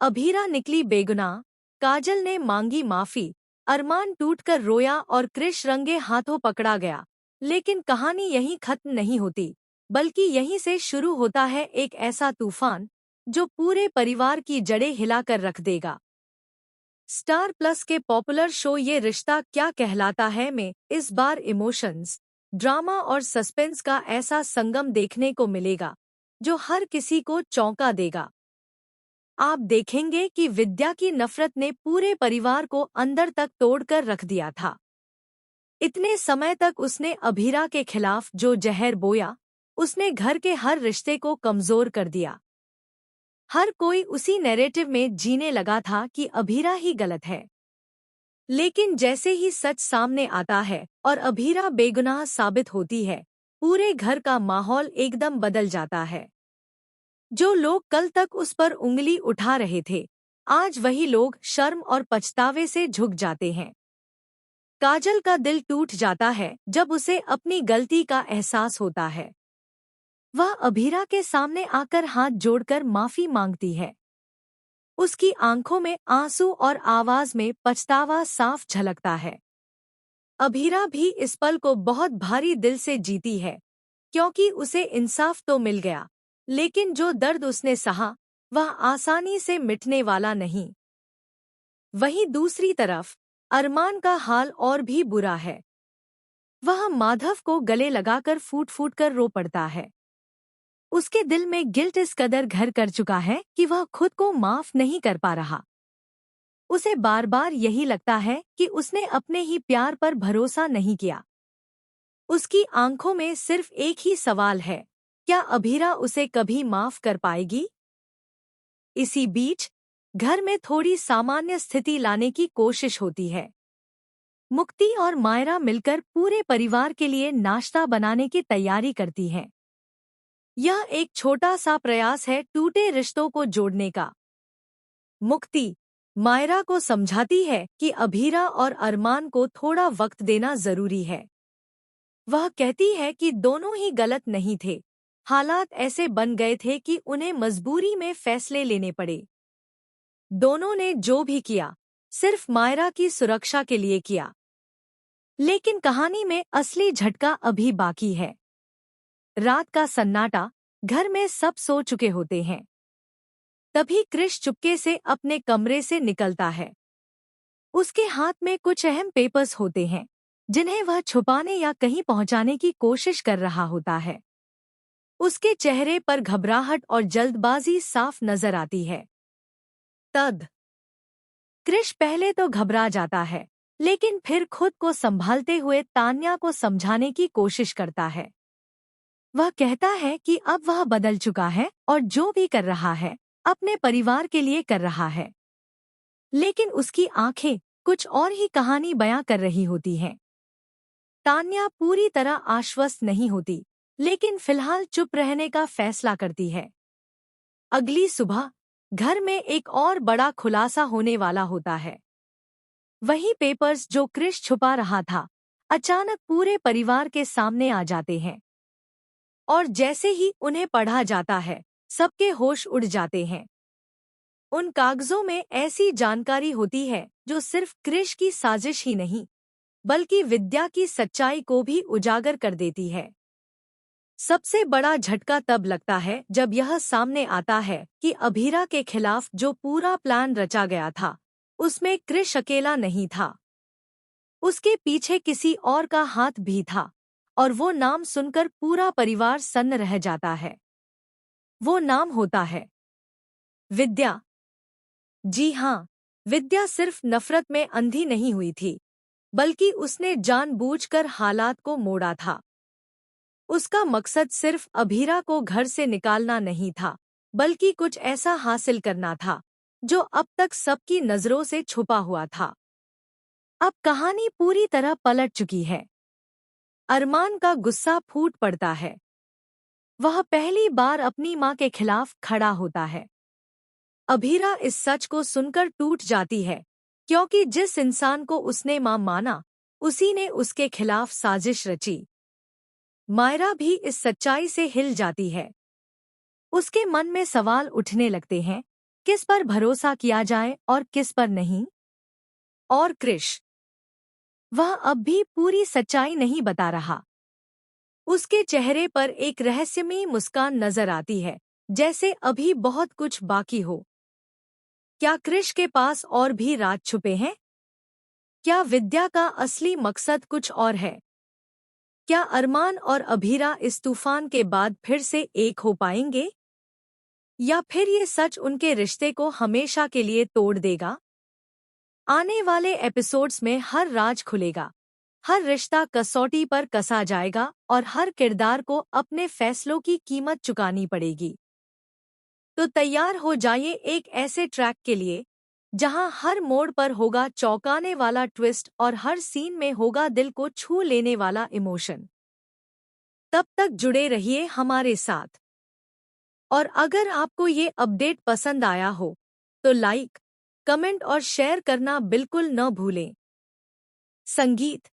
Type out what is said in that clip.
अभीरा निकली बेगुनाह, काजल ने मांगी माफी, अरमान टूटकर रोया और क्रिश रंगे हाथों पकड़ा गया। लेकिन कहानी यहीं खत्म नहीं होती, बल्कि यहीं से शुरू होता है एक ऐसा तूफान जो पूरे परिवार की जड़ें हिलाकर रख देगा। स्टार प्लस के पॉपुलर शो ये रिश्ता क्या कहलाता है में इस बार इमोशंस, ड्रामा और सस्पेंस का ऐसा संगम देखने को मिलेगा जो हर किसी को चौंका देगा। आप देखेंगे कि विद्या की नफरत ने पूरे परिवार को अंदर तक तोड़कर रख दिया था। इतने समय तक उसने अभीरा के खिलाफ जो जहर बोया, उसने घर के हर रिश्ते को कमजोर कर दिया। हर कोई उसी नैरेटिव में जीने लगा था कि अभीरा ही गलत है। लेकिन जैसे ही सच सामने आता है और अभीरा बेगुनाह साबित होती है, पूरे घर का माहौल एकदम बदल जाता है। जो लोग कल तक उस पर उंगली उठा रहे थे, आज वही लोग शर्म और पछतावे से झुक जाते हैं। काजल का दिल टूट जाता है जब उसे अपनी गलती का एहसास होता है। वह अभीरा के सामने आकर हाथ जोड़कर माफी मांगती है। उसकी आंखों में आंसू और आवाज में पछतावा साफ झलकता है। अभीरा भी इस पल को बहुत भारी दिल से जीती है, क्योंकि उसे इंसाफ तो मिल गया, लेकिन जो दर्द उसने सहा, वह आसानी से मिटने वाला नहीं। वहीं दूसरी तरफ अरमान का हाल और भी बुरा है। वह माधव को गले लगाकर फूट फूट कर रो पड़ता है। उसके दिल में गिल्ट इस कदर घर कर चुका है कि वह खुद को माफ नहीं कर पा रहा। उसे बार बार यही लगता है कि उसने अपने ही प्यार पर भरोसा नहीं किया। उसकी आंखों में सिर्फ एक ही सवाल है, क्या अभीरा उसे कभी माफ कर पाएगी? इसी बीच घर में थोड़ी सामान्य स्थिति लाने की कोशिश होती है। मुक्ति और मायरा मिलकर पूरे परिवार के लिए नाश्ता बनाने की तैयारी करती हैं। यह एक छोटा सा प्रयास है टूटे रिश्तों को जोड़ने का। मुक्ति मायरा को समझाती है कि अभीरा और अरमान को थोड़ा वक्त देना जरूरी है। वह कहती है कि दोनों ही गलत नहीं थे, हालात ऐसे बन गए थे कि उन्हें मजबूरी में फैसले लेने पड़े। दोनों ने जो भी किया, सिर्फ मायरा की सुरक्षा के लिए किया। लेकिन कहानी में असली झटका अभी बाकी है। रात का सन्नाटा, घर में सब सो चुके होते हैं। तभी क्रिश चुपके से अपने कमरे से निकलता है। उसके हाथ में कुछ अहम पेपर्स होते हैं, जिन्हें वह छुपाने या कहीं पहुंचाने की कोशिश कर रहा होता है। उसके चेहरे पर घबराहट और जल्दबाजी साफ नजर आती है। तद क्रिश पहले तो घबरा जाता है, लेकिन फिर खुद को संभालते हुए तान्या को समझाने की कोशिश करता है। वह कहता है कि अब वह बदल चुका है और जो भी कर रहा है, अपने परिवार के लिए कर रहा है। लेकिन उसकी आंखें कुछ और ही कहानी बयां कर रही होती हैं। तान्या पूरी तरह आश्वस्त नहीं होती, लेकिन फिलहाल चुप रहने का फैसला करती है। अगली सुबह घर में एक और बड़ा खुलासा होने वाला होता है। वही पेपर्स जो क्रिश छुपा रहा था, अचानक पूरे परिवार के सामने आ जाते हैं। और जैसे ही उन्हें पढ़ा जाता है, सबके होश उड़ जाते हैं। उन कागजों में ऐसी जानकारी होती है जो सिर्फ क्रिश की साजिश ही नहीं, बल्कि विद्या की सच्चाई को भी उजागर कर देती है। सबसे बड़ा झटका तब लगता है जब यह सामने आता है कि अभीरा के खिलाफ जो पूरा प्लान रचा गया था, उसमें क्रिश अकेला नहीं था। उसके पीछे किसी और का हाथ भी था, और वो नाम सुनकर पूरा परिवार सन्न रह जाता है। वो नाम होता है विद्या। जी हाँ, विद्या सिर्फ नफरत में अंधी नहीं हुई थी, बल्कि उसने जानबूझकर हालात को मोड़ा था। उसका मकसद सिर्फ अभीरा को घर से निकालना नहीं था, बल्कि कुछ ऐसा हासिल करना था जो अब तक सबकी नजरों से छुपा हुआ था। अब कहानी पूरी तरह पलट चुकी है। अरमान का गुस्सा फूट पड़ता है। वह पहली बार अपनी मां के खिलाफ खड़ा होता है। अभीरा इस सच को सुनकर टूट जाती है, क्योंकि जिस इंसान को उसने मां माना, उसी ने उसके खिलाफ साजिश रची। मायरा भी इस सच्चाई से हिल जाती है। उसके मन में सवाल उठने लगते हैं, किस पर भरोसा किया जाए और किस पर नहीं? और क्रिश, वह अब भी पूरी सच्चाई नहीं बता रहा। उसके चेहरे पर एक रहस्यमयी मुस्कान नजर आती है, जैसे अभी बहुत कुछ बाकी हो। क्या क्रिश के पास और भी राज छुपे हैं? क्या विद्या का असली मकसद कुछ और है? क्या अरमान और अभीरा इस तूफान के बाद फिर से एक हो पाएंगे? या फिर ये सच उनके रिश्ते को हमेशा के लिए तोड़ देगा? आने वाले एपिसोड्स में हर राज खुलेगा, हर रिश्ता कसौटी पर कसा जाएगा और हर किरदार को अपने फैसलों की कीमत चुकानी पड़ेगी। तो तैयार हो जाइए एक ऐसे ट्रैक के लिए जहां हर मोड़ पर होगा चौंकाने वाला ट्विस्ट और हर सीन में होगा दिल को छू लेने वाला इमोशन। तब तक जुड़े रहिए हमारे साथ। और अगर आपको ये अपडेट पसंद आया हो तो लाइक, कमेंट और शेयर करना बिल्कुल न भूलें। संगीत